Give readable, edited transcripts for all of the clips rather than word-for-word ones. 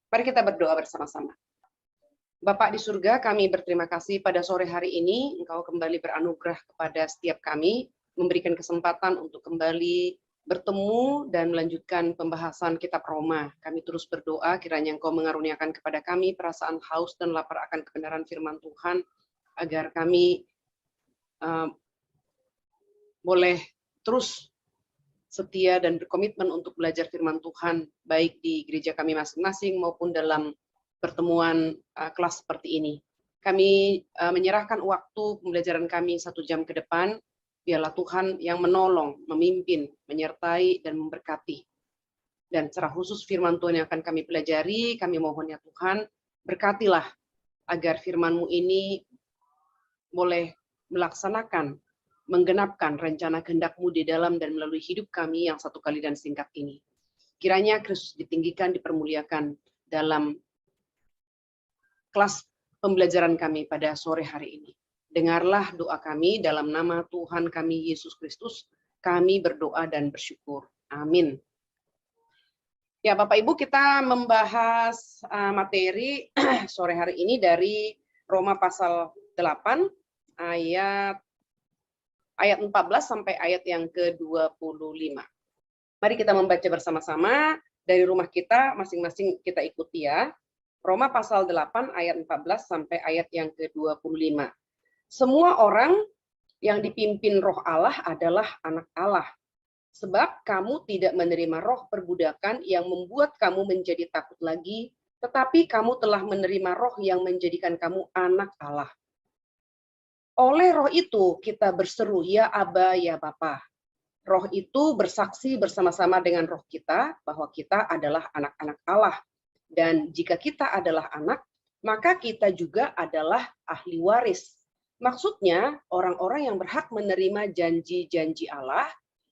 Mari kita berdoa bersama-sama. Bapak di surga, kami berterima kasih pada sore hari ini, Engkau kembali beranugerah kepada setiap kami, memberikan kesempatan untuk kembali bertemu dan melanjutkan pembahasan kitab Roma. Kami terus berdoa kiranya Engkau mengaruniakan kepada kami perasaan haus dan lapar akan kebenaran firman Tuhan, agar kami boleh terus setia dan berkomitmen untuk belajar firman Tuhan, baik di gereja kami masing-masing maupun dalam pertemuan kelas seperti ini. Kami menyerahkan waktu pembelajaran kami 1 jam ke depan, biarlah Tuhan yang menolong, memimpin, menyertai, dan memberkati. Dan secara khusus firman Tuhan yang akan kami pelajari, kami mohon ya Tuhan, berkatilah agar firman-Mu ini boleh melaksanakan, menggenapkan rencana kehendak-Mu di dalam dan melalui hidup kami yang satu kali dan singkat ini. Kiranya Kristus ditinggikan, dipermuliakan dalam kelas pembelajaran kami pada sore hari ini. Dengarlah doa kami dalam nama Tuhan kami Yesus Kristus. Kami berdoa dan bersyukur. Amin. Ya Bapak Ibu, kita membahas materi sore hari ini dari Roma pasal 8 ayat 14 sampai ayat yang ke-25. Mari kita membaca bersama-sama dari rumah kita, masing-masing kita ikuti ya. Roma pasal 8 ayat 14 sampai ayat yang ke-25. Semua orang yang dipimpin Roh Allah adalah anak Allah. Sebab kamu tidak menerima roh perbudakan yang membuat kamu menjadi takut lagi, tetapi kamu telah menerima roh yang menjadikan kamu anak Allah. Oleh roh itu kita berseru, ya Aba, ya Bapa. Roh itu bersaksi bersama-sama dengan roh kita bahwa kita adalah anak-anak Allah. Dan jika kita adalah anak, maka kita juga adalah ahli waris. Maksudnya, orang-orang yang berhak menerima janji-janji Allah,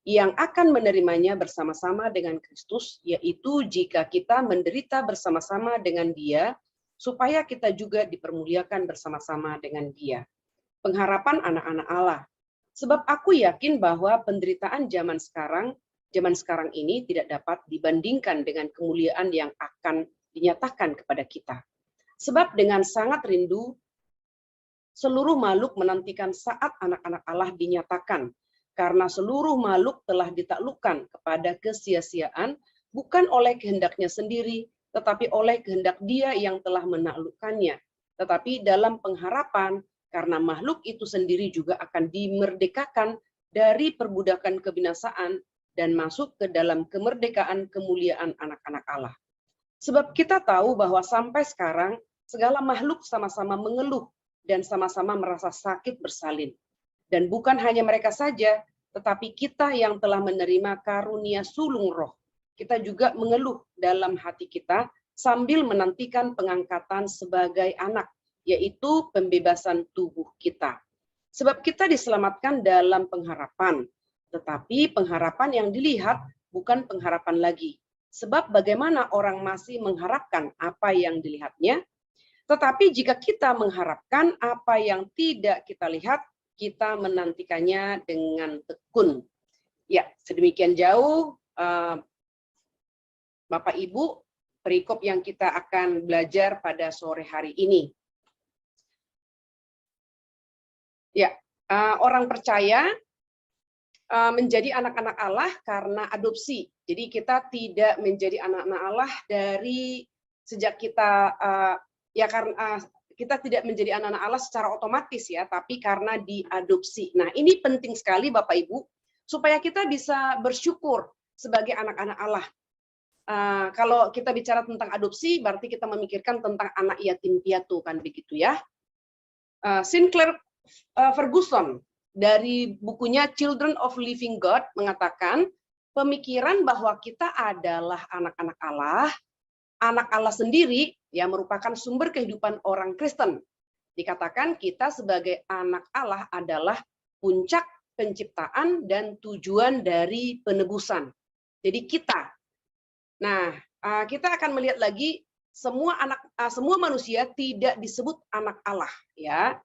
yang akan menerimanya bersama-sama dengan Kristus, yaitu jika kita menderita bersama-sama dengan Dia, supaya kita juga dipermuliakan bersama-sama dengan Dia. Pengharapan anak-anak Allah. Sebab aku yakin bahwa penderitaan zaman sekarang ini tidak dapat dibandingkan dengan kemuliaan yang akan dinyatakan kepada kita. Sebab dengan sangat rindu, seluruh makhluk menantikan saat anak-anak Allah dinyatakan, karena seluruh makhluk telah ditaklukkan kepada kesia-siaan, bukan oleh kehendaknya sendiri, tetapi oleh kehendak Dia yang telah menaklukkannya. Tetapi dalam pengharapan, karena makhluk itu sendiri juga akan dimerdekakan dari perbudakan kebinasaan dan masuk ke dalam kemerdekaan kemuliaan anak-anak Allah. Sebab kita tahu bahwa sampai sekarang segala makhluk sama-sama mengeluh dan sama-sama merasa sakit bersalin. Dan bukan hanya mereka saja, tetapi kita yang telah menerima karunia sulung roh, kita juga mengeluh dalam hati kita sambil menantikan pengangkatan sebagai anak, yaitu pembebasan tubuh kita. Sebab kita diselamatkan dalam pengharapan, tetapi pengharapan yang dilihat bukan pengharapan lagi. Sebab bagaimana orang masih mengharapkan apa yang dilihatnya, tetapi jika kita mengharapkan apa yang tidak kita lihat, kita menantikannya dengan tekun. Ya, sedemikian jauh Bapak Ibu, perikop yang kita akan belajar pada sore hari ini. Ya, orang percaya menjadi anak-anak Allah karena adopsi. Jadi kita tidak menjadi anak-anak Allah dari sejak kita karena kita tidak menjadi anak-anak Allah secara otomatis ya, tapi karena diadopsi. Nah, ini penting sekali Bapak Ibu supaya kita bisa bersyukur sebagai anak-anak Allah. Kalau kita bicara tentang adopsi, berarti kita memikirkan tentang anak yatim piatu kan begitu ya. Sinclair Ferguson dari bukunya Children of Living God mengatakan pemikiran bahwa kita adalah anak-anak Allah sendiri yang merupakan sumber kehidupan orang Kristen. Dikatakan kita sebagai anak Allah adalah puncak penciptaan dan tujuan dari penebusan. Jadi kita. Nah, kita akan melihat lagi semua manusia tidak disebut anak Allah ya.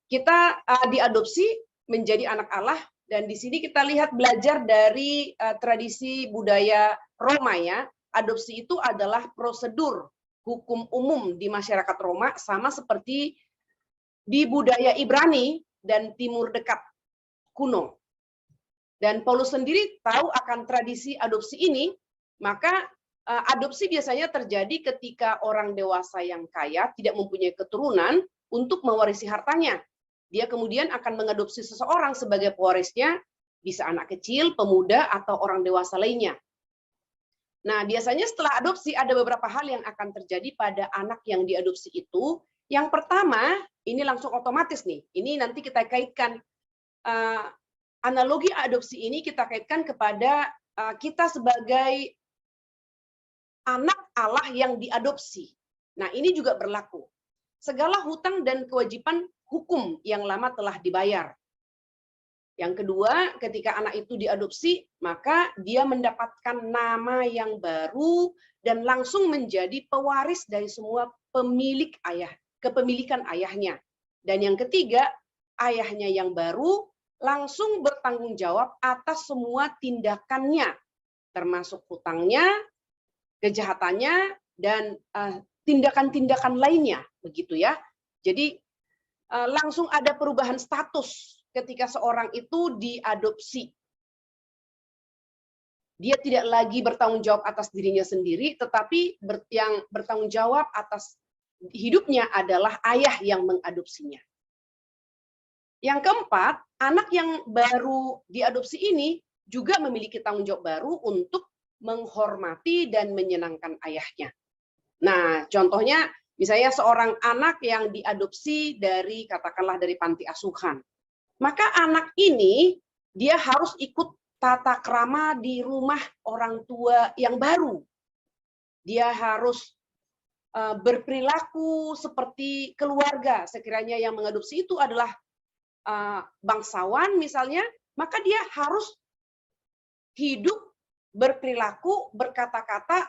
Kita diadopsi menjadi anak Allah, dan di sini kita lihat belajar dari tradisi budaya Roma ya. Adopsi itu adalah prosedur hukum umum di masyarakat Roma sama seperti di budaya Ibrani dan Timur Dekat kuno. Dan Paulus sendiri tahu akan tradisi adopsi ini, maka adopsi biasanya terjadi ketika orang dewasa yang kaya tidak mempunyai keturunan untuk mewarisi hartanya. Dia kemudian akan mengadopsi seseorang sebagai pewarisnya, bisa anak kecil, pemuda, atau orang dewasa lainnya. Nah, biasanya setelah adopsi ada beberapa hal yang akan terjadi pada anak yang diadopsi itu. Yang pertama, ini langsung otomatis nih. Ini nanti kita kaitkan, analogi adopsi ini kita kaitkan kepada kita sebagai anak Allah yang diadopsi. Nah, ini juga berlaku. Segala hutang dan kewajiban hukum yang lama telah dibayar. Yang kedua, ketika anak itu diadopsi, maka dia mendapatkan nama yang baru dan langsung menjadi pewaris dari semua kepemilikan ayahnya. Dan yang ketiga, ayahnya yang baru langsung bertanggung jawab atas semua tindakannya, termasuk hutangnya, kejahatannya, dan tindakan-tindakan lainnya, begitu ya. Jadi langsung ada perubahan status ketika seorang itu diadopsi. Dia tidak lagi bertanggung jawab atas dirinya sendiri, tetapi yang bertanggung jawab atas hidupnya adalah ayah yang mengadopsinya. Yang keempat, anak yang baru diadopsi ini juga memiliki tanggung jawab baru untuk menghormati dan menyenangkan ayahnya. Nah, contohnya misalnya seorang anak yang diadopsi dari, katakanlah dari panti asuhan. Maka anak ini dia harus ikut tata krama di rumah orang tua yang baru. Dia harus berperilaku seperti keluarga. Sekiranya yang mengadopsi itu adalah bangsawan misalnya, maka dia harus hidup, berperilaku, berkata-kata,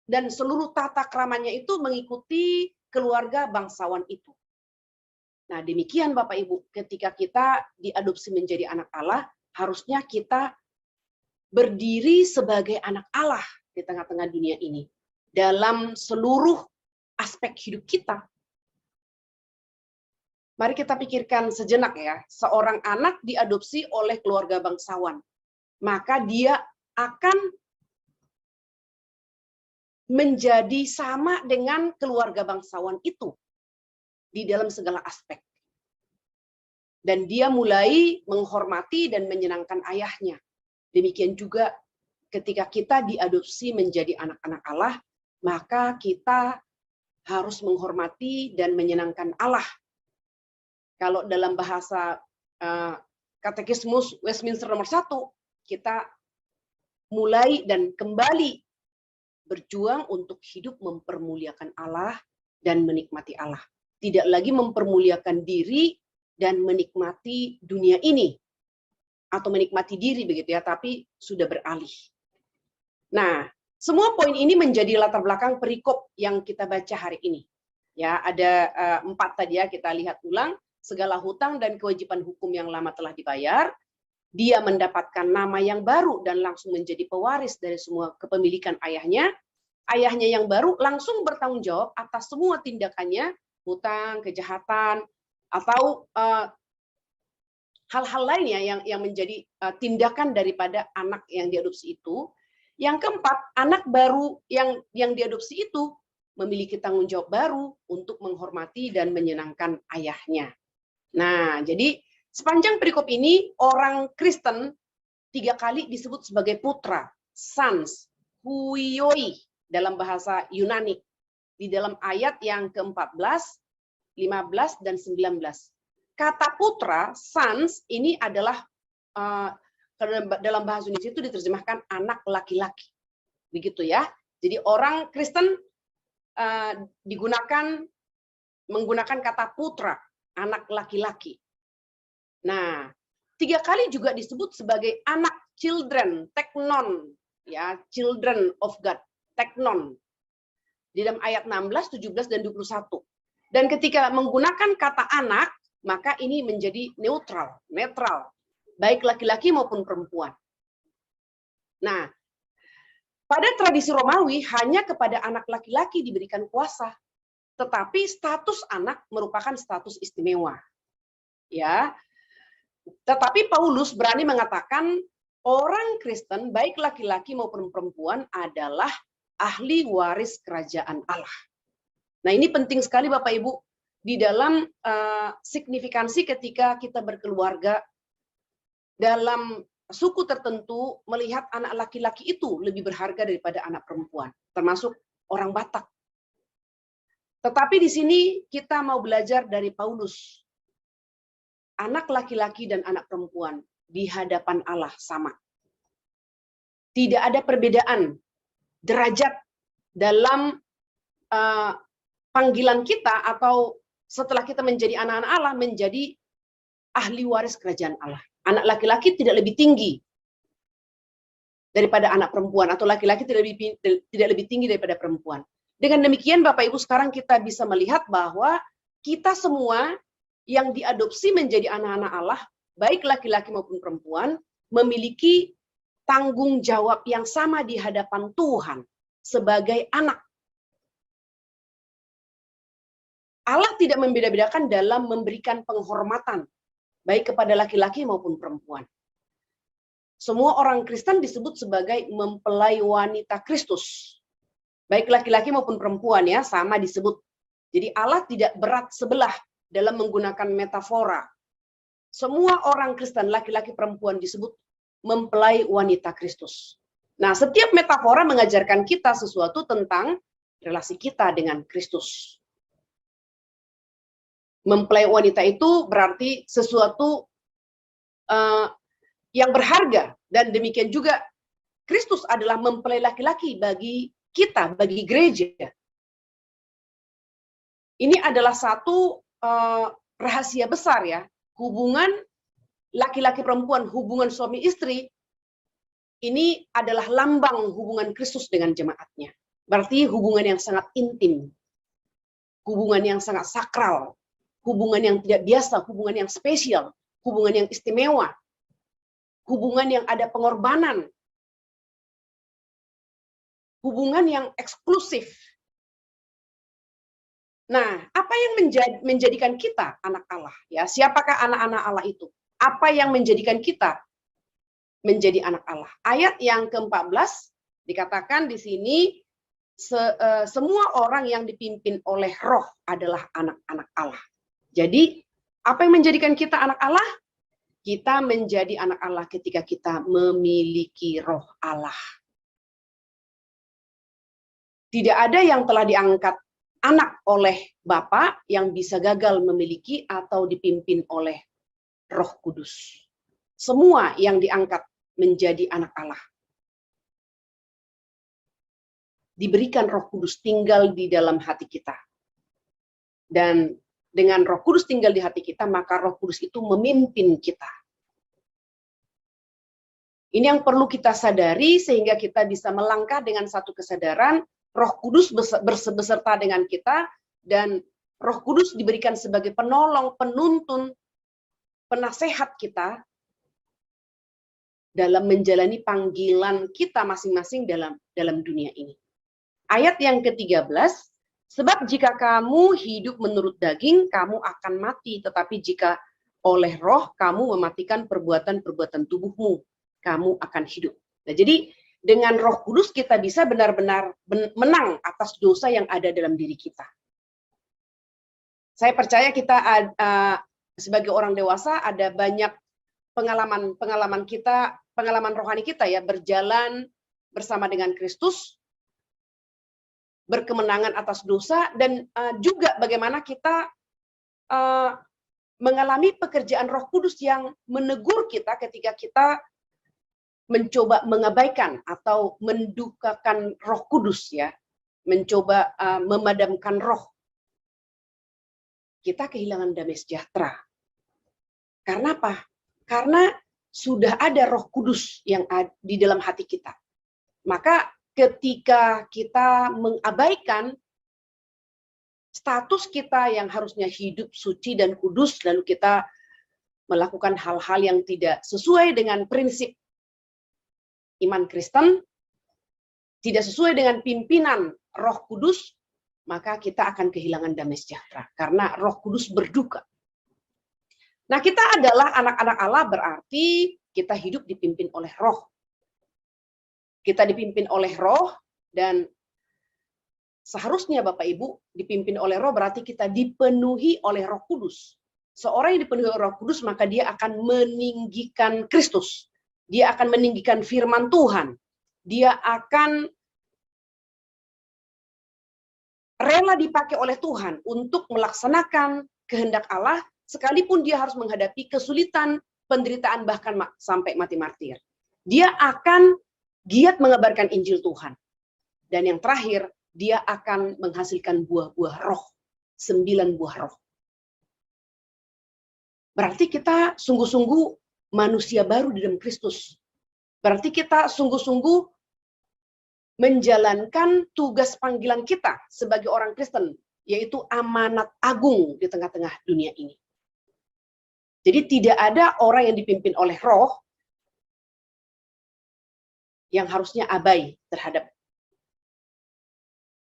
dan seluruh tata kramanya itu mengikuti keluarga bangsawan itu. Nah, demikian Bapak Ibu, ketika kita diadopsi menjadi anak Allah, harusnya kita berdiri sebagai anak Allah di tengah-tengah dunia ini. Dalam seluruh aspek hidup kita. Mari kita pikirkan sejenak ya, seorang anak diadopsi oleh keluarga bangsawan. Maka dia akan menjadi sama dengan keluarga bangsawan itu di dalam segala aspek. Dan dia mulai menghormati dan menyenangkan ayahnya. Demikian juga ketika kita diadopsi menjadi anak-anak Allah, maka kita harus menghormati dan menyenangkan Allah. Kalau dalam bahasa Katekismus Westminster nomor 1, kita mulai dan kembali berjuang untuk hidup mempermuliakan Allah dan menikmati Allah. Tidak lagi mempermuliakan diri dan menikmati dunia ini. Atau menikmati diri begitu ya, tapi sudah beralih. Nah, semua poin ini menjadi latar belakang perikop yang kita baca hari ini. Ya, ada 4 tadi ya, kita lihat ulang. Segala hutang dan kewajiban hukum yang lama telah dibayar. Dia mendapatkan nama yang baru dan langsung menjadi pewaris dari semua kepemilikan ayahnya. Ayahnya yang baru langsung bertanggung jawab atas semua tindakannya, hutang, kejahatan, atau hal-hal lainnya yang menjadi tindakan daripada anak yang diadopsi itu. Yang keempat, anak baru yang diadopsi itu memiliki tanggung jawab baru untuk menghormati dan menyenangkan ayahnya. Nah, jadi sepanjang perikop ini orang Kristen 3 kali disebut sebagai putra, sons, huioi dalam bahasa Yunani. Di dalam ayat yang ke-14, 15, dan 19. Kata putra, sons, ini adalah dalam bahasa Indonesia itu diterjemahkan anak laki-laki. Begitu ya. Jadi orang Kristen menggunakan kata putra, anak laki-laki. Nah, 3 kali juga disebut sebagai anak, children, teknon, ya, children of God, teknon. Di dalam ayat 16, 17, dan 21. Dan ketika menggunakan kata anak, maka ini menjadi netral, baik laki-laki maupun perempuan. Nah, Pada tradisi Romawi hanya kepada anak laki-laki diberikan kuasa, tetapi status anak merupakan status istimewa. Ya. Tetapi Paulus berani mengatakan orang Kristen baik laki-laki maupun perempuan adalah ahli waris kerajaan Allah. Nah, ini penting sekali Bapak Ibu di dalam signifikansi ketika kita berkeluarga dalam suku tertentu melihat anak laki-laki itu lebih berharga daripada anak perempuan, termasuk orang Batak. Tetapi di sini kita mau belajar dari Paulus. Anak laki-laki dan anak perempuan di hadapan Allah sama. Tidak ada perbedaan derajat dalam panggilan kita atau setelah kita menjadi anak-anak Allah menjadi ahli waris kerajaan Allah. Anak laki-laki tidak lebih tinggi daripada anak perempuan atau laki-laki tidak lebih tinggi daripada perempuan. Dengan demikian Bapak Ibu sekarang kita bisa melihat bahwa kita semua yang diadopsi menjadi anak-anak Allah, baik laki-laki maupun perempuan, memiliki tanggung jawab yang sama di hadapan Tuhan sebagai anak. Allah tidak membeda-bedakan dalam memberikan penghormatan, baik kepada laki-laki maupun perempuan. Semua orang Kristen disebut sebagai mempelai wanita Kristus. Baik laki-laki maupun perempuan ya, sama disebut. Jadi Allah tidak berat sebelah dalam menggunakan metafora. Semua orang Kristen, laki-laki perempuan disebut mempelai wanita Kristus. Nah, setiap metafora mengajarkan kita sesuatu tentang relasi kita dengan Kristus. Mempelai wanita itu berarti sesuatu yang berharga. Dan demikian juga Kristus adalah mempelai laki-laki bagi kita, bagi gereja. Ini adalah satu rahasia besar ya. Hubungan laki-laki perempuan, hubungan suami istri, ini adalah lambang hubungan Kristus dengan jemaatnya. Berarti hubungan yang sangat intim. Hubungan yang sangat sakral. Hubungan yang tidak biasa, hubungan yang spesial, hubungan yang istimewa, hubungan yang ada pengorbanan, hubungan yang eksklusif. Nah, apa yang menjadikan kita anak Allah? Ya, siapakah anak-anak Allah itu? Apa yang menjadikan kita menjadi anak Allah? Ayat yang ke-14 dikatakan di sini, semua orang yang dipimpin oleh Roh adalah anak-anak Allah. Jadi, apa yang menjadikan kita anak Allah? Kita menjadi anak Allah ketika kita memiliki Roh Allah. Tidak ada yang telah diangkat anak oleh Bapa yang bisa gagal memiliki atau dipimpin oleh Roh Kudus. Semua yang diangkat menjadi anak Allah diberikan Roh Kudus tinggal di dalam hati kita. Dan dengan Roh Kudus tinggal di hati kita, maka Roh Kudus itu memimpin kita. Ini yang perlu kita sadari sehingga kita bisa melangkah dengan satu kesadaran, Roh Kudus beserta dengan kita, dan Roh Kudus diberikan sebagai penolong, penuntun, penasehat kita dalam menjalani panggilan kita masing-masing dalam dunia ini. Ayat yang ke-13, sebab jika kamu hidup menurut daging, kamu akan mati. Tetapi jika oleh roh, kamu mematikan perbuatan-perbuatan tubuhmu, kamu akan hidup. Nah, jadi dengan Roh Kudus kita bisa benar-benar menang atas dosa yang ada dalam diri kita. Saya percaya kita sebagai orang dewasa ada banyak pengalaman kita, pengalaman rohani kita ya, berjalan bersama dengan Kristus, berkemenangan atas dosa, dan juga bagaimana kita mengalami pekerjaan Roh Kudus yang menegur kita ketika kita mencoba mengabaikan atau mendukakan Roh Kudus ya, mencoba memadamkan roh. Kita kehilangan damai sejahtera. Karena apa? Karena sudah ada Roh Kudus yang ada di dalam hati kita. Maka ketika kita mengabaikan status kita yang harusnya hidup suci dan kudus, lalu kita melakukan hal-hal yang tidak sesuai dengan prinsip iman Kristen, tidak sesuai dengan pimpinan Roh Kudus, maka kita akan kehilangan damai sejahtera. Karena Roh Kudus berduka. Nah, kita adalah anak-anak Allah berarti kita hidup dipimpin oleh Roh. Kita dipimpin oleh Roh, dan seharusnya Bapak Ibu dipimpin oleh Roh berarti kita dipenuhi oleh Roh Kudus. Seorang yang dipenuhi oleh Roh Kudus, maka dia akan meninggikan Kristus. Dia akan meninggikan firman Tuhan. Dia akan rela dipakai oleh Tuhan untuk melaksanakan kehendak Allah, sekalipun dia harus menghadapi kesulitan, penderitaan, bahkan sampai mati martir. Dia akan giat mengabarkan Injil Tuhan. Dan yang terakhir, dia akan menghasilkan buah-buah roh. 9 buah roh. Berarti kita sungguh-sungguh manusia baru di dalam Kristus. Berarti kita sungguh-sungguh menjalankan tugas panggilan kita sebagai orang Kristen, yaitu amanat agung di tengah-tengah dunia ini. Jadi tidak ada orang yang dipimpin oleh Roh yang harusnya abai terhadap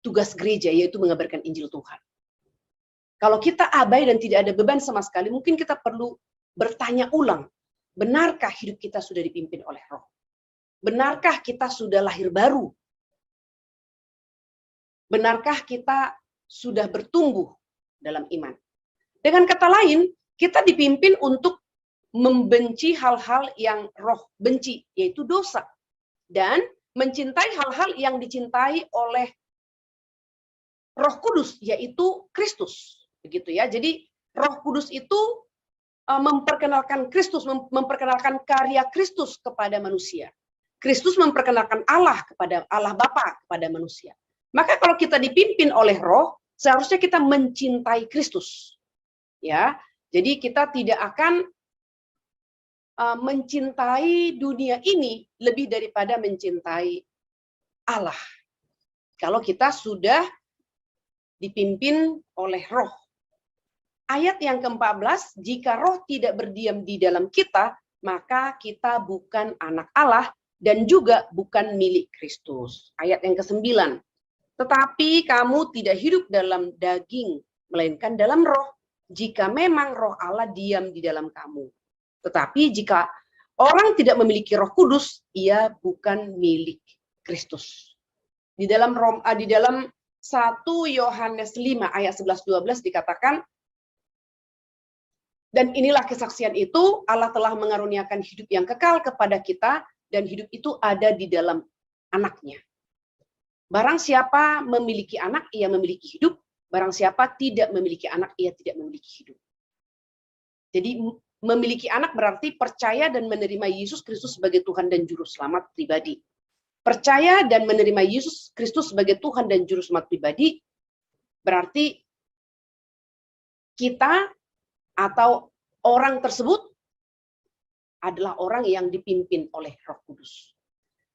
tugas gereja, yaitu mengabarkan Injil Tuhan. Kalau kita abai dan tidak ada beban sama sekali, mungkin kita perlu bertanya ulang, benarkah hidup kita sudah dipimpin oleh Roh? Benarkah kita sudah lahir baru? Benarkah kita sudah bertumbuh dalam iman? Dengan kata lain, kita dipimpin untuk membenci hal-hal yang Roh benci, yaitu dosa. Dan mencintai hal-hal yang dicintai oleh Roh Kudus, yaitu Kristus. Begitu ya. Jadi Roh Kudus itu memperkenalkan Kristus, memperkenalkan karya Kristus kepada manusia. Kristus memperkenalkan Allah kepada Allah Bapa kepada manusia. Maka kalau kita dipimpin oleh Roh, seharusnya kita mencintai Kristus. Ya. Jadi kita tidak akan mencintai dunia ini lebih daripada mencintai Allah. Kalau kita sudah dipimpin oleh Roh. Ayat yang ke-14, jika Roh tidak berdiam di dalam kita, maka kita bukan anak Allah dan juga bukan milik Kristus. Ayat yang ke-9, tetapi kamu tidak hidup dalam daging, melainkan dalam Roh, jika memang Roh Allah diam di dalam kamu. Tetapi jika orang tidak memiliki Roh Kudus, ia bukan milik Kristus. Di dalam 1 Yohanes 5 ayat 11-12 dikatakan, dan inilah kesaksian itu, Allah telah mengaruniakan hidup yang kekal kepada kita, dan hidup itu ada di dalam Anaknya. Barang siapa memiliki anak, ia memiliki hidup. Barang siapa tidak memiliki anak, ia tidak memiliki hidup. Jadi memiliki anak berarti percaya dan menerima Yesus Kristus sebagai Tuhan dan Juru Selamat pribadi. Percaya dan menerima Yesus Kristus sebagai Tuhan dan Juru Selamat pribadi berarti kita atau orang tersebut adalah orang yang dipimpin oleh Roh Kudus.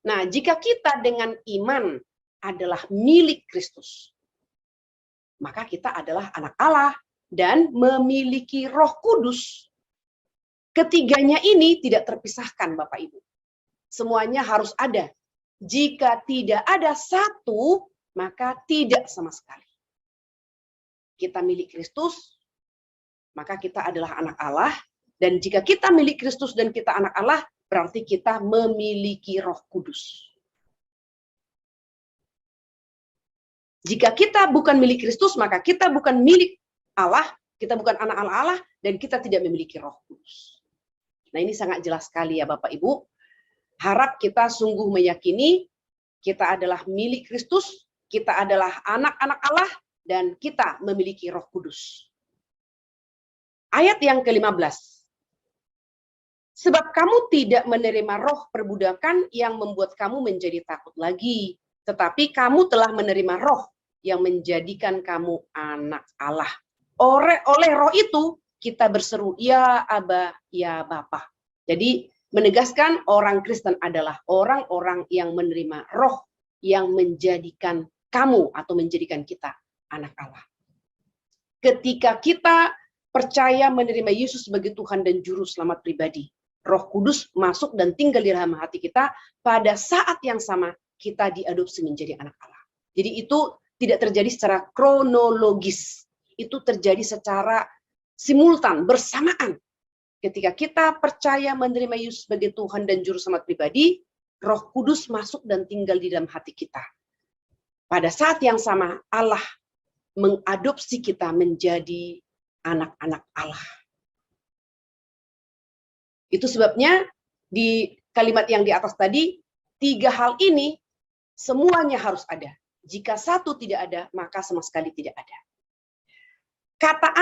Nah, jika kita dengan iman adalah milik Kristus, maka kita adalah anak Allah dan memiliki Roh Kudus. Ketiganya ini tidak terpisahkan, Bapak Ibu. Semuanya harus ada. Jika tidak ada satu, maka tidak sama sekali. Kita milik Kristus, maka kita adalah anak Allah. Dan jika kita milik Kristus dan kita anak Allah, berarti kita memiliki Roh Kudus. Jika kita bukan milik Kristus, maka kita bukan milik Allah, kita bukan anak Allah, dan kita tidak memiliki Roh Kudus. Nah, ini sangat jelas sekali ya Bapak Ibu. Harap kita sungguh meyakini kita adalah milik Kristus, kita adalah anak-anak Allah, dan kita memiliki Roh Kudus. Ayat yang ke-15. Sebab kamu tidak menerima roh perbudakan yang membuat kamu menjadi takut lagi, tetapi kamu telah menerima roh yang menjadikan kamu anak Allah. Oleh roh itu, kita berseru, ya Aba, ya Bapa. Jadi, menegaskan orang Kristen adalah orang-orang yang menerima roh yang menjadikan kamu atau menjadikan kita anak Allah. Ketika kita percaya menerima Yesus sebagai Tuhan dan Juru Selamat pribadi, Roh Kudus masuk dan tinggal di dalam hati kita, pada saat yang sama kita diadopsi menjadi anak Allah. Jadi itu tidak terjadi secara kronologis. Itu terjadi secara simultan, bersamaan. Ketika kita percaya menerima Yesus sebagai Tuhan dan Juru Selamat pribadi, Roh Kudus masuk dan tinggal di dalam hati kita. Pada saat yang sama, Allah mengadopsi kita menjadi anak-anak Allah. Itu sebabnya di kalimat yang di atas tadi, 3 hal ini semuanya harus ada. Jika satu tidak ada, maka sama sekali tidak ada. Kata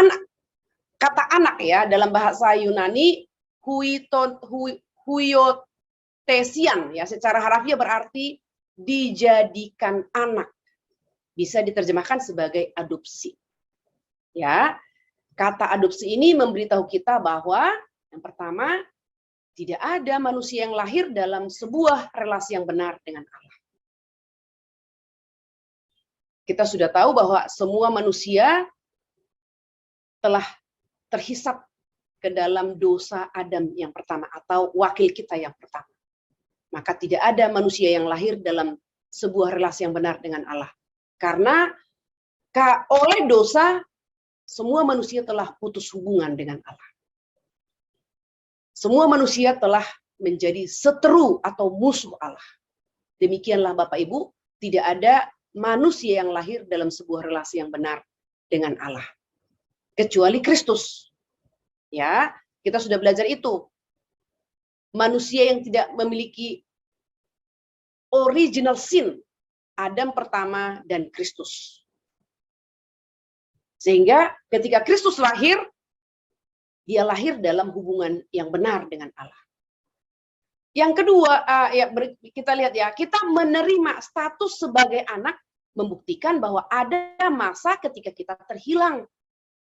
anak ya dalam bahasa Yunani huiotesian ya, secara harafiah berarti dijadikan anak. Bisa diterjemahkan sebagai adopsi. Ya. Kata adopsi ini memberitahu kita bahwa yang pertama, tidak ada manusia yang lahir dalam sebuah relasi yang benar dengan Allah. Kita sudah tahu bahwa semua manusia telah terhisap ke dalam dosa Adam yang pertama atau wakil kita yang pertama. Maka tidak ada manusia yang lahir dalam sebuah relasi yang benar dengan Allah. Karena oleh dosa, semua manusia telah putus hubungan dengan Allah. Semua manusia telah menjadi seteru atau musuh Allah. Demikianlah Bapak Ibu, tidak ada manusia yang lahir dalam sebuah relasi yang benar dengan Allah. Kecuali Kristus. Ya, kita sudah belajar itu. Manusia yang tidak memiliki original sin, Adam pertama dan Kristus. Sehingga ketika Kristus lahir, dia lahir dalam hubungan yang benar dengan Allah. Yang kedua, kita lihat ya, kita menerima status sebagai anak membuktikan bahwa ada masa ketika kita terhilang.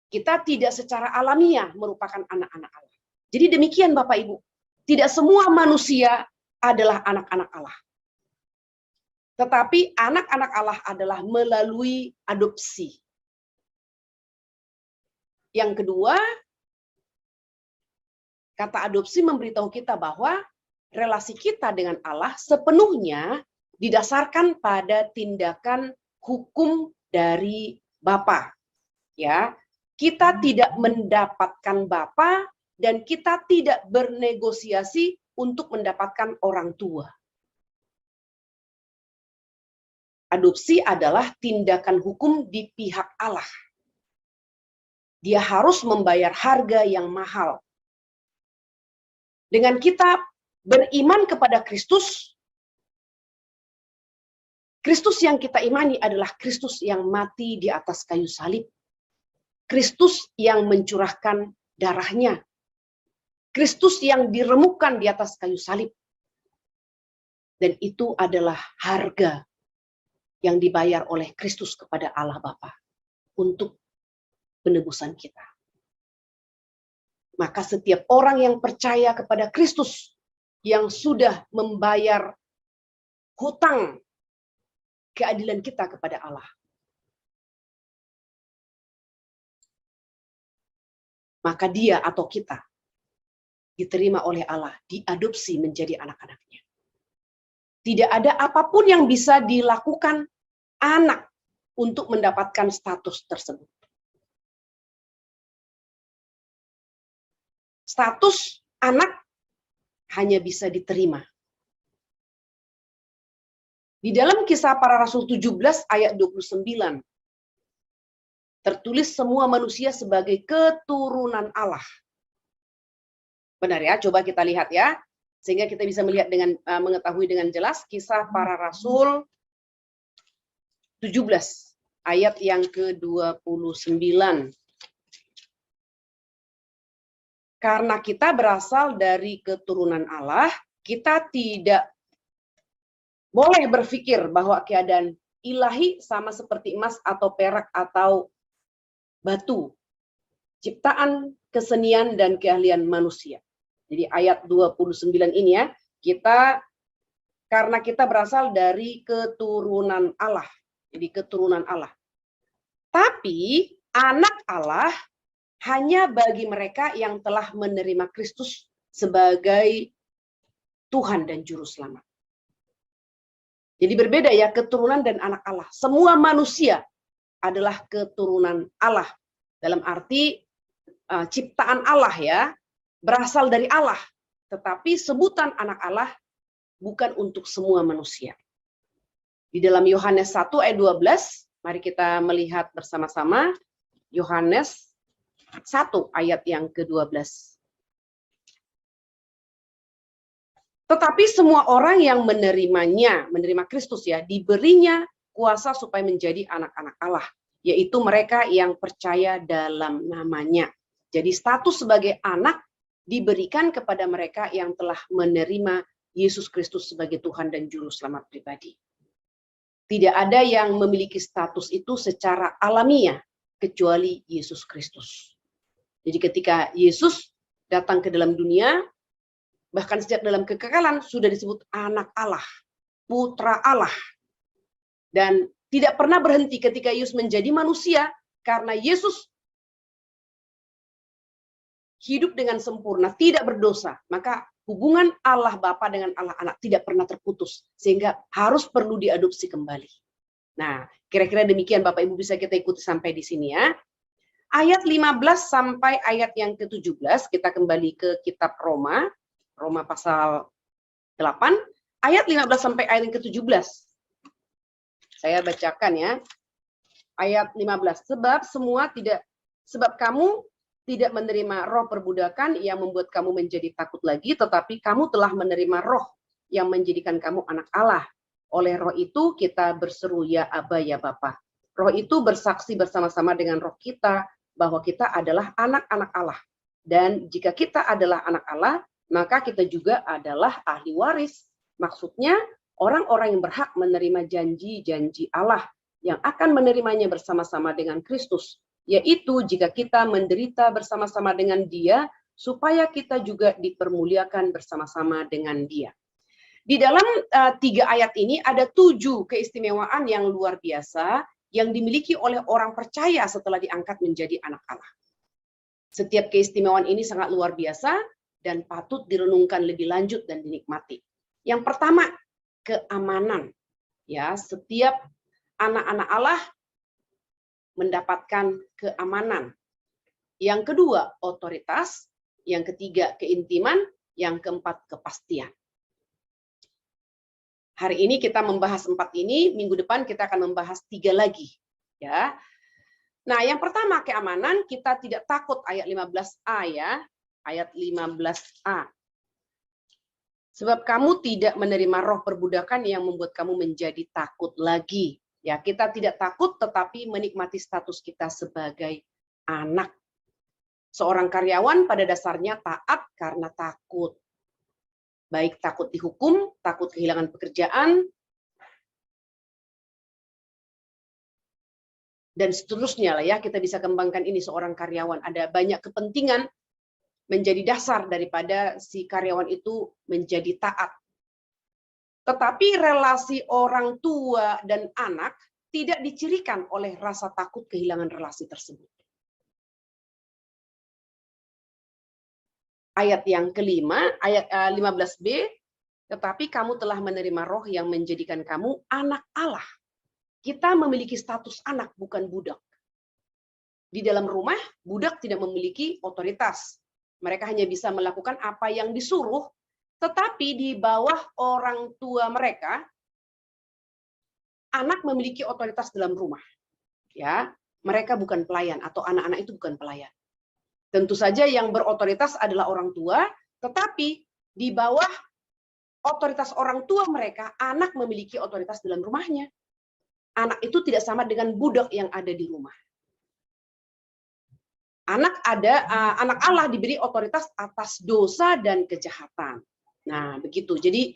Kita tidak secara alamiah merupakan anak-anak Allah. Jadi demikian Bapak Ibu, tidak semua manusia adalah anak-anak Allah. Tetapi anak-anak Allah adalah melalui adopsi. Yang kedua, kata adopsi memberitahu kita bahwa relasi kita dengan Allah sepenuhnya didasarkan pada tindakan hukum dari Bapa. Ya, kita tidak mendapatkan Bapa dan kita tidak bernegosiasi untuk mendapatkan orang tua. Adopsi adalah tindakan hukum di pihak Allah. Dia harus membayar harga yang mahal. Dengan kita beriman kepada Kristus, Kristus yang kita imani adalah Kristus yang mati di atas kayu salib. Kristus yang mencurahkan darahnya. Kristus yang diremukkan di atas kayu salib. Dan itu adalah harga yang dibayar oleh Kristus kepada Allah Bapa untuk penebusan kita. Maka setiap orang yang percaya kepada Kristus yang sudah membayar hutang keadilan kita kepada Allah, maka dia atau kita diterima oleh Allah, diadopsi menjadi anak-anaknya. Tidak ada apapun yang bisa dilakukan anak untuk mendapatkan status tersebut. Status anak hanya bisa diterima. Di dalam Kisah Para Rasul 17 ayat 29, tertulis semua manusia sebagai keturunan Allah. Benar ya, coba kita lihat ya. Sehingga kita bisa melihat dengan mengetahui dengan jelas Kisah Para Rasul 17 ayat yang ke-29. Karena kita berasal dari keturunan Allah, kita tidak boleh berpikir bahwa keadaan ilahi sama seperti emas atau perak atau batu, ciptaan, kesenian, dan keahlian manusia. Jadi ayat 29 ini ya, karena kita berasal dari keturunan Allah. Jadi keturunan Allah. Tapi anak Allah hanya bagi mereka yang telah menerima Kristus sebagai Tuhan dan Juru Selamat. Jadi berbeda ya, keturunan dan anak Allah. Semua manusia adalah keturunan Allah. Dalam arti ciptaan Allah ya, berasal dari Allah. Tetapi sebutan anak Allah bukan untuk semua manusia. Di dalam Yohanes 1 ayat 12, mari kita melihat bersama-sama Yohanes 1 ayat yang ke-12. Tetapi semua orang yang menerima Kristus ya, diberinya kuasa supaya menjadi anak-anak Allah, yaitu mereka yang percaya dalam namanya. Jadi status sebagai anak diberikan kepada mereka yang telah menerima Yesus Kristus sebagai Tuhan dan Juru Selamat pribadi. Tidak ada yang memiliki status itu secara alamiah kecuali Yesus Kristus. Jadi ketika Yesus datang ke dalam dunia, bahkan sejak dalam kekekalan sudah disebut anak Allah, putra Allah. Dan tidak pernah berhenti ketika Yesus menjadi manusia, karena Yesus hidup dengan sempurna, tidak berdosa. Maka hubungan Allah Bapa dengan Allah Anak tidak pernah terputus, sehingga harus perlu diadopsi kembali. Nah, kira-kira demikian Bapak Ibu bisa kita ikuti sampai di sini ya. Ayat 15 sampai ayat yang ke-17, kita kembali ke kitab Roma pasal 8, ayat 15 sampai ayat yang ke-17. Saya bacakan ya. Ayat 15, sebab kamu tidak menerima roh perbudakan yang membuat kamu menjadi takut lagi, tetapi kamu telah menerima roh yang menjadikan kamu anak Allah. Oleh roh itu kita berseru ya Aba ya Bapa. Roh itu bersaksi bersama-sama dengan roh kita bahwa kita adalah anak-anak Allah. Dan jika kita adalah anak Allah, maka kita juga adalah ahli waris. Maksudnya orang-orang yang berhak menerima janji-janji Allah yang akan menerimanya bersama-sama dengan Kristus. Yaitu jika kita menderita bersama-sama dengan Dia, supaya kita juga dipermuliakan bersama-sama dengan Dia. Di dalam 3 ayat ini ada 7 keistimewaan yang luar biasa yang dimiliki oleh orang percaya setelah diangkat menjadi anak Allah. Setiap keistimewaan ini sangat luar biasa dan patut direnungkan lebih lanjut dan dinikmati. Yang pertama, keamanan. Ya, setiap anak-anak Allah mendapatkan keamanan. Yang kedua, otoritas. Yang ketiga, keintiman. Yang keempat, kepastian. Hari ini kita membahas 4 ini, minggu depan kita akan membahas 3 lagi. Ya. Nah, yang pertama, keamanan, kita tidak takut, ayat 15a ya. Ayat 15a. Sebab kamu tidak menerima roh perbudakan yang membuat kamu menjadi takut lagi. Ya, kita tidak takut tetapi menikmati status kita sebagai anak. Seorang karyawan pada dasarnya taat karena takut. Baik takut dihukum, takut kehilangan pekerjaan, dan seterusnya lah ya, kita bisa kembangkan ini seorang karyawan. Ada banyak kepentingan menjadi dasar daripada si karyawan itu menjadi taat. Tetapi relasi orang tua dan anak tidak dicirikan oleh rasa takut kehilangan relasi tersebut. Ayat yang kelima, ayat 15b, tetapi kamu telah menerima roh yang menjadikan kamu anak Allah. Kita memiliki status anak, bukan budak. Di dalam rumah, budak tidak memiliki otoritas. Mereka hanya bisa melakukan apa yang disuruh, tetapi di bawah orang tua mereka, anak memiliki otoritas dalam rumah. Ya, mereka bukan pelayan atau anak-anak itu bukan pelayan. Tentu saja yang berotoritas adalah orang tua, tetapi di bawah otoritas orang tua mereka, anak memiliki otoritas dalam rumahnya. Anak itu tidak sama dengan budak yang ada di rumah. Anak Allah diberi otoritas atas dosa dan kejahatan. Nah, begitu. Jadi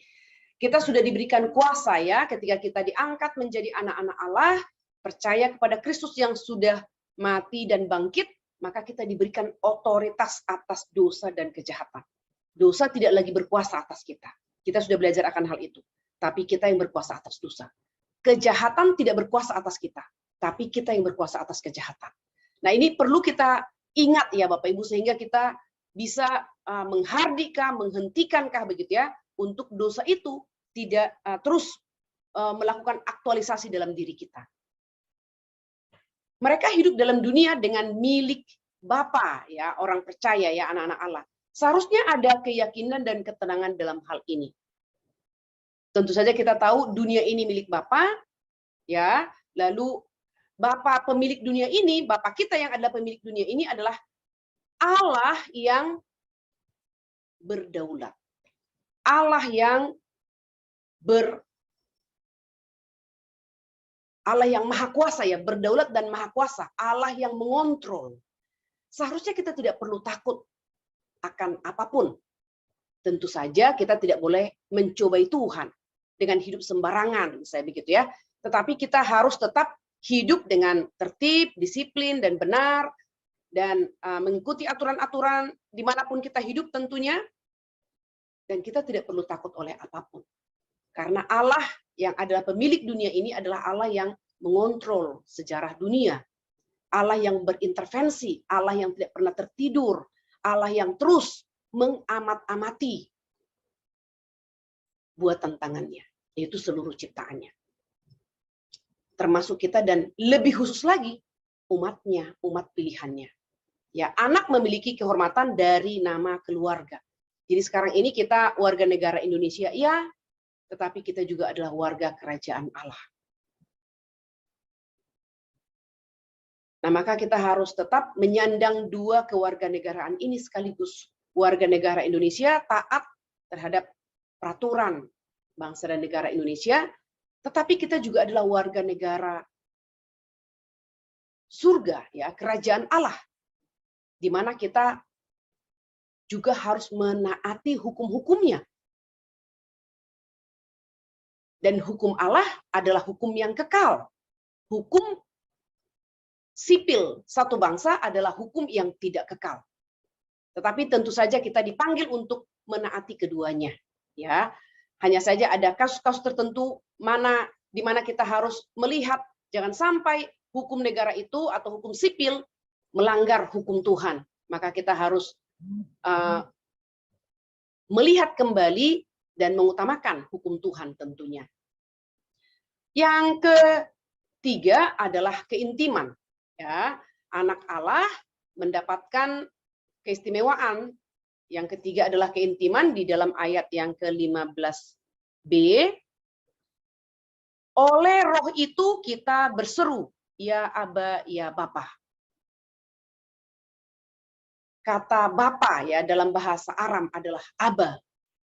kita sudah diberikan kuasa ya, ketika kita diangkat menjadi anak-anak Allah, percaya kepada Kristus yang sudah mati dan bangkit, maka kita diberikan otoritas atas dosa dan kejahatan. Dosa tidak lagi berkuasa atas kita. Kita sudah belajar akan hal itu. Tapi kita yang berkuasa atas dosa. Kejahatan tidak berkuasa atas kita. Tapi kita yang berkuasa atas kejahatan. Nah, ini perlu kita ingat ya Bapak Ibu, sehingga kita bisa menghardikah, menghentikankah begitu ya, untuk dosa itu tidak terus melakukan aktualisasi dalam diri kita. Mereka hidup dalam dunia dengan milik Bapa, ya, orang percaya, ya, anak-anak Allah. Seharusnya ada keyakinan dan ketenangan dalam hal ini. Tentu saja kita tahu dunia ini milik Bapa, ya. Lalu Bapa pemilik dunia ini, Bapa kita yang adalah pemilik dunia ini adalah Allah yang berdaulat. Allah yang Allah yang maha kuasa, ya, berdaulat dan maha kuasa. Allah yang mengontrol. Seharusnya kita tidak perlu takut akan apapun. Tentu saja kita tidak boleh mencobai Tuhan dengan hidup sembarangan, misalnya begitu, ya. Tetapi kita harus tetap hidup dengan tertib, disiplin, dan benar, dan mengikuti aturan-aturan dimanapun kita hidup tentunya. Dan kita tidak perlu takut oleh apapun. Karena Allah yang adalah pemilik dunia ini adalah Allah yang mengontrol sejarah dunia. Allah yang berintervensi, Allah yang tidak pernah tertidur, Allah yang terus mengamat-amati buatan tangannya, yaitu seluruh ciptaannya. Termasuk kita dan lebih khusus lagi umatnya, umat pilihannya. Ya, anak memiliki kehormatan dari nama keluarga. Jadi sekarang ini kita warga negara Indonesia, ya, tetapi kita juga adalah warga kerajaan Allah. Nah, maka kita harus tetap menyandang dua kewarganegaraan ini sekaligus. Warga negara Indonesia taat terhadap peraturan bangsa dan negara Indonesia, tetapi kita juga adalah warga negara surga, ya, kerajaan Allah, di mana kita juga harus menaati hukum-hukumnya. Dan hukum Allah adalah hukum yang kekal. Hukum sipil satu bangsa adalah hukum yang tidak kekal. Tetapi tentu saja kita dipanggil untuk menaati keduanya, ya. Hanya saja ada kasus-kasus tertentu di mana kita harus melihat jangan sampai hukum negara itu atau hukum sipil melanggar hukum Tuhan. Maka kita harus melihat kembali dan mengutamakan hukum Tuhan tentunya. Yang ketiga adalah keintiman. Ya, anak Allah mendapatkan keistimewaan. Yang ketiga adalah keintiman di dalam ayat yang ke-15b. Oleh roh itu kita berseru, ya Aba, ya Bapa. Kata Bapa, ya, dalam bahasa Aram adalah Aba.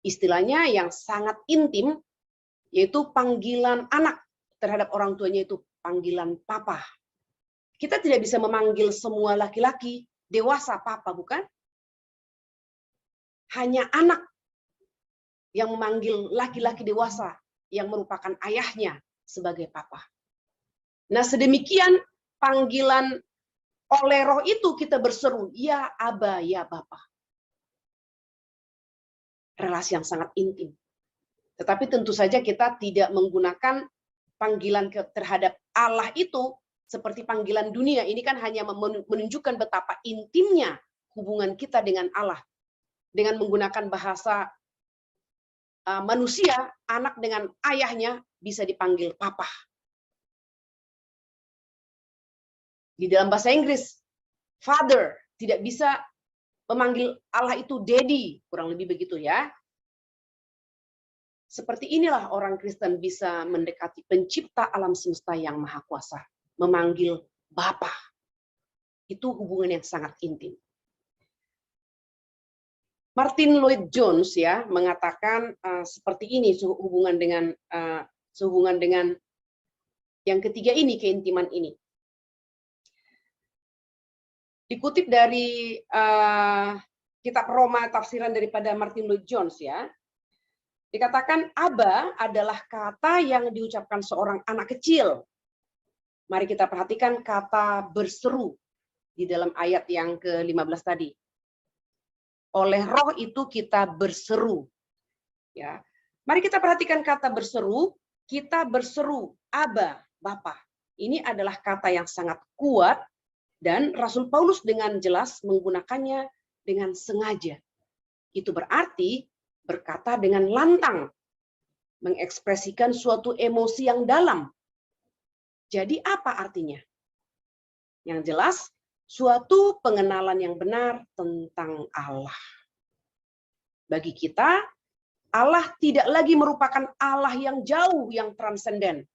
Istilahnya yang sangat intim, yaitu panggilan anak terhadap orang tuanya itu panggilan Papa. Kita tidak bisa memanggil semua laki-laki dewasa Papa, bukan? Hanya anak yang memanggil laki-laki dewasa yang merupakan ayahnya sebagai Papa. Nah, sedemikian panggilan oleh roh itu kita berseru, ya Aba, ya Bapa. Relasi yang sangat intim. Tetapi tentu saja kita tidak menggunakan panggilan terhadap Allah itu seperti panggilan dunia. Ini kan hanya menunjukkan betapa intimnya hubungan kita dengan Allah. Dengan menggunakan bahasa manusia, anak dengan ayahnya bisa dipanggil Papa. Di dalam bahasa Inggris, Father, tidak bisa memanggil Allah itu Daddy, kurang lebih begitu, ya. Seperti inilah orang Kristen bisa mendekati pencipta alam semesta yang maha kuasa. Memanggil Bapa. Itu hubungan yang sangat intim. Martin Lloyd Jones, ya, mengatakan seperti ini sehubungan dengan yang ketiga ini, keintiman ini. Dikutip dari kitab Roma, tafsiran daripada Martin Lloyd Jones, ya. Dikatakan Aba adalah kata yang diucapkan seorang anak kecil. Mari kita perhatikan kata berseru di dalam ayat yang ke-15 tadi. Oleh roh itu kita berseru. Ya. Mari kita perhatikan kata berseru, kita berseru Aba, Bapa. Ini adalah kata yang sangat kuat dan Rasul Paulus dengan jelas menggunakannya dengan sengaja. Itu berarti berkata dengan lantang. mengekspresikan suatu emosi yang dalam. Jadi apa artinya? Yang jelas, suatu pengenalan yang benar tentang Allah. Bagi kita, Allah tidak lagi merupakan Allah yang jauh, yang transenden.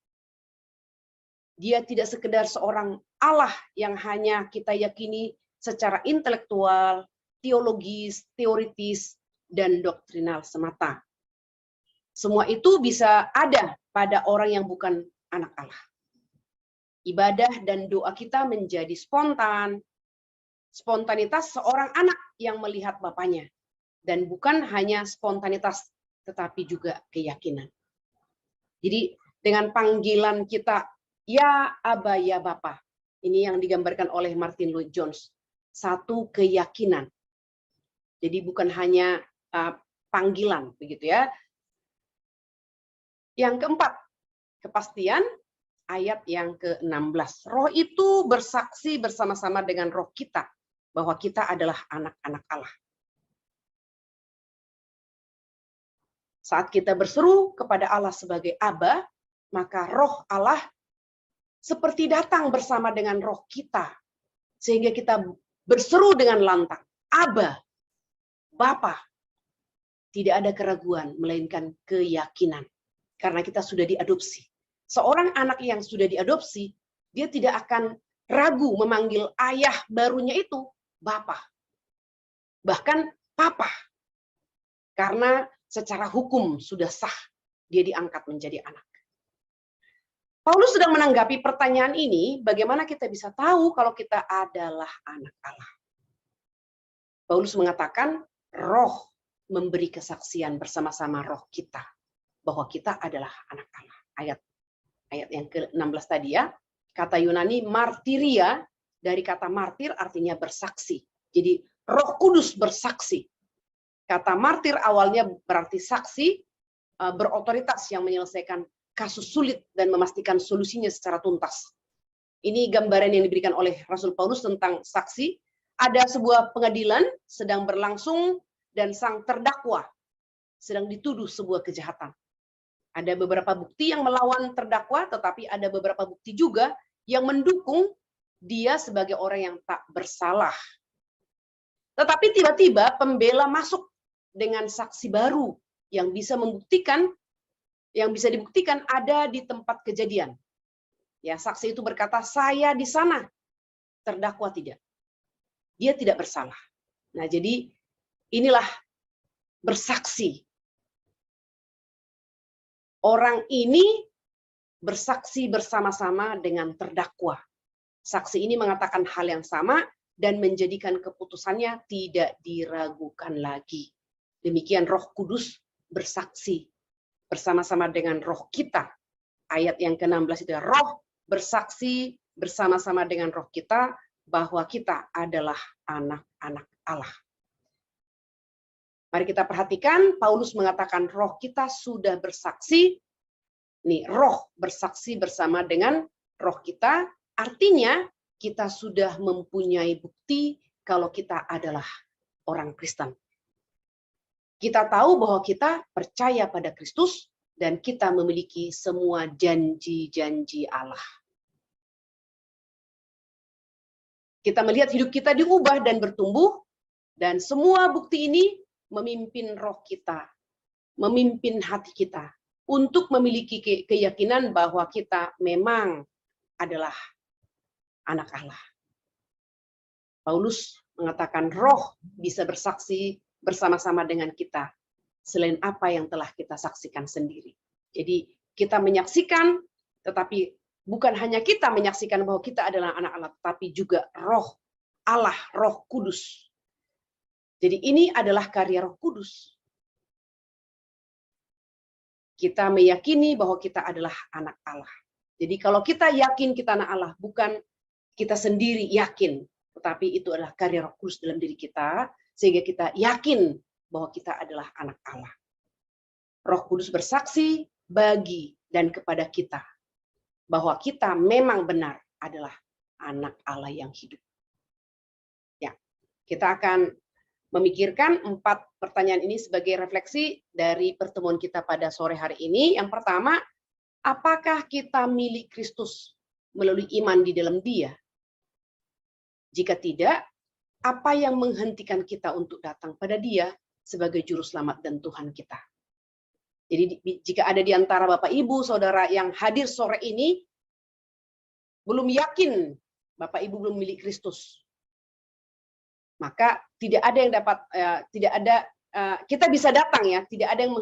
Dia tidak sekedar seorang Allah yang hanya kita yakini secara intelektual, teologis, teoritis, dan doktrinal semata. Semua itu bisa ada pada orang yang bukan anak Allah. Ibadah dan doa kita menjadi spontan. Spontanitas seorang anak yang melihat bapaknya. Dan bukan hanya spontanitas, tetapi juga keyakinan. Jadi dengan panggilan kita, ya Aba, ya Bapa. Ini yang digambarkan oleh Martin Lloyd-Jones. Satu keyakinan. Jadi bukan hanya panggilan, begitu ya. Yang keempat, kepastian ayat yang ke-16. Roh itu bersaksi bersama-sama dengan roh kita bahwa kita adalah anak-anak Allah. Saat kita berseru kepada Allah sebagai Aba, maka roh Allah seperti datang bersama dengan roh kita. Sehingga kita berseru dengan lantang, Aba, Bapa. Tidak ada keraguan, melainkan keyakinan. Karena kita sudah diadopsi. Seorang anak yang sudah diadopsi, dia tidak akan ragu memanggil ayah barunya itu Bapa. Bahkan Papa. Karena secara hukum sudah sah dia diangkat menjadi anak. Paulus sedang menanggapi pertanyaan ini, bagaimana kita bisa tahu kalau kita adalah anak Allah. Paulus mengatakan, roh memberi kesaksian bersama-sama roh kita bahwa kita adalah anak Allah. Ayat yang ke-16 tadi ya, kata Yunani martiria, dari kata martir artinya bersaksi. Jadi Roh Kudus bersaksi. Kata martir awalnya berarti saksi, berotoritas yang menyelesaikan kasus sulit dan memastikan solusinya secara tuntas. Ini gambaran yang diberikan oleh Rasul Paulus tentang saksi. Ada sebuah pengadilan sedang berlangsung dan sang terdakwa sedang dituduh sebuah kejahatan. Ada beberapa bukti yang melawan terdakwa, tetapi ada beberapa bukti juga yang mendukung dia sebagai orang yang tak bersalah. Tetapi tiba-tiba pembela masuk dengan saksi baru yang bisa dibuktikan ada di tempat kejadian. Ya, saksi itu berkata, saya di sana, terdakwa tidak. Dia tidak bersalah. Nah, jadi inilah bersaksi. Orang ini bersaksi bersama-sama dengan terdakwa. Saksi ini mengatakan hal yang sama dan menjadikan keputusannya tidak diragukan lagi. Demikian Roh Kudus bersaksi bersama-sama dengan roh kita. Ayat yang ke-16 itu, roh bersaksi bersama-sama dengan roh kita bahwa kita adalah anak-anak Allah. Mari kita perhatikan, Paulus mengatakan roh kita sudah bersaksi. Nih, roh bersaksi bersama dengan roh kita, artinya kita sudah mempunyai bukti kalau kita adalah orang Kristen. Kita tahu bahwa kita percaya pada Kristus dan kita memiliki semua janji-janji Allah. Kita melihat hidup kita diubah dan bertumbuh, dan semua bukti ini memimpin roh kita, memimpin hati kita untuk memiliki keyakinan bahwa kita memang adalah anak Allah. Paulus mengatakan roh bisa bersaksi bersama-sama dengan kita selain apa yang telah kita saksikan sendiri. Jadi kita menyaksikan, tetapi bukan hanya kita menyaksikan bahwa kita adalah anak Allah, tapi juga roh Allah, Roh Kudus. Jadi ini adalah karya Roh Kudus. Kita meyakini bahwa kita adalah anak Allah. Jadi kalau kita yakin kita anak Allah, bukan kita sendiri yakin, tetapi itu adalah karya Roh Kudus dalam diri kita, sehingga kita yakin bahwa kita adalah anak Allah. Roh Kudus bersaksi bagi dan kepada kita bahwa kita memang benar adalah anak Allah yang hidup. Ya, kita akan memikirkan 4 pertanyaan ini sebagai refleksi dari pertemuan kita pada sore hari ini. Yang pertama, apakah kita milik Kristus melalui iman di dalam Dia? Jika tidak, apa yang menghentikan kita untuk datang pada Dia sebagai juru selamat dan Tuhan kita? Jadi jika ada di antara Bapak Ibu, Saudara yang hadir sore ini, belum yakin Bapak Ibu belum milik Kristus, maka tidak ada yang dapat, kita bisa datang ya, tidak ada yang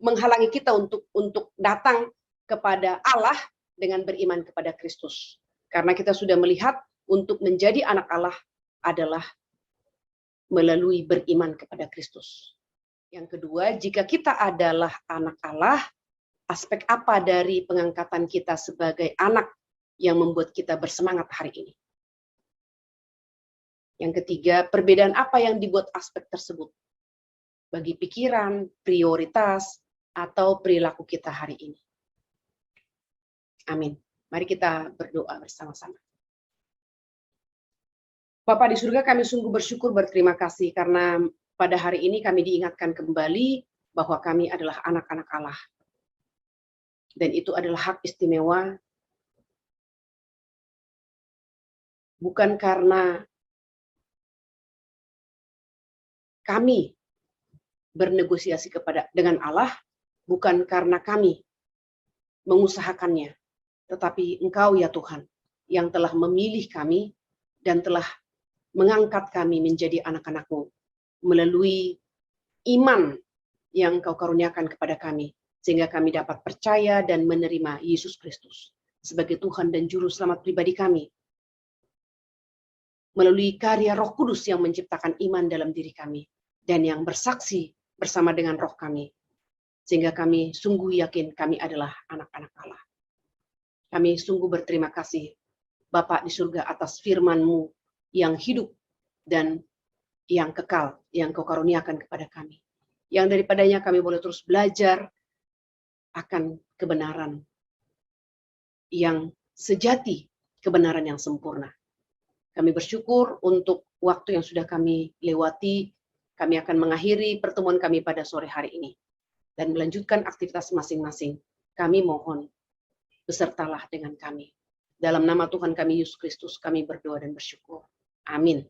menghalangi kita untuk datang kepada Allah dengan beriman kepada Kristus. Karena kita sudah melihat untuk menjadi anak Allah adalah melalui beriman kepada Kristus. Yang kedua, jika kita adalah anak Allah, aspek apa dari pengangkatan kita sebagai anak yang membuat kita bersemangat hari ini? Yang ketiga, perbedaan apa yang dibuat aspek tersebut bagi pikiran, prioritas, atau perilaku kita hari ini. Amin. Mari kita berdoa bersama-sama. Bapa di surga, kami sungguh bersyukur, berterima kasih karena pada hari ini kami diingatkan kembali bahwa kami adalah anak-anak Allah. Dan itu adalah hak istimewa, bukan karena kami bernegosiasi dengan Allah, bukan karena kami mengusahakannya, tetapi Engkau ya Tuhan yang telah memilih kami dan telah mengangkat kami menjadi anak-anak-Mu melalui iman yang Engkau karuniakan kepada kami, sehingga kami dapat percaya dan menerima Yesus Kristus sebagai Tuhan dan Juru Selamat pribadi kami. Melalui karya Roh Kudus yang menciptakan iman dalam diri kami dan yang bersaksi bersama dengan roh kami, sehingga kami sungguh yakin kami adalah anak-anak Allah. Kami sungguh berterima kasih Bapa di surga atas firman-Mu yang hidup dan yang kekal, yang Kau karuniakan kepada kami. Yang daripadanya kami boleh terus belajar akan kebenaran yang sejati, kebenaran yang sempurna. Kami bersyukur untuk waktu yang sudah kami lewati. Kami akan mengakhiri pertemuan kami pada sore hari ini dan melanjutkan aktivitas masing-masing. Kami mohon, besertalah dengan kami. Dalam nama Tuhan kami Yesus Kristus, kami berdoa dan bersyukur. Amin.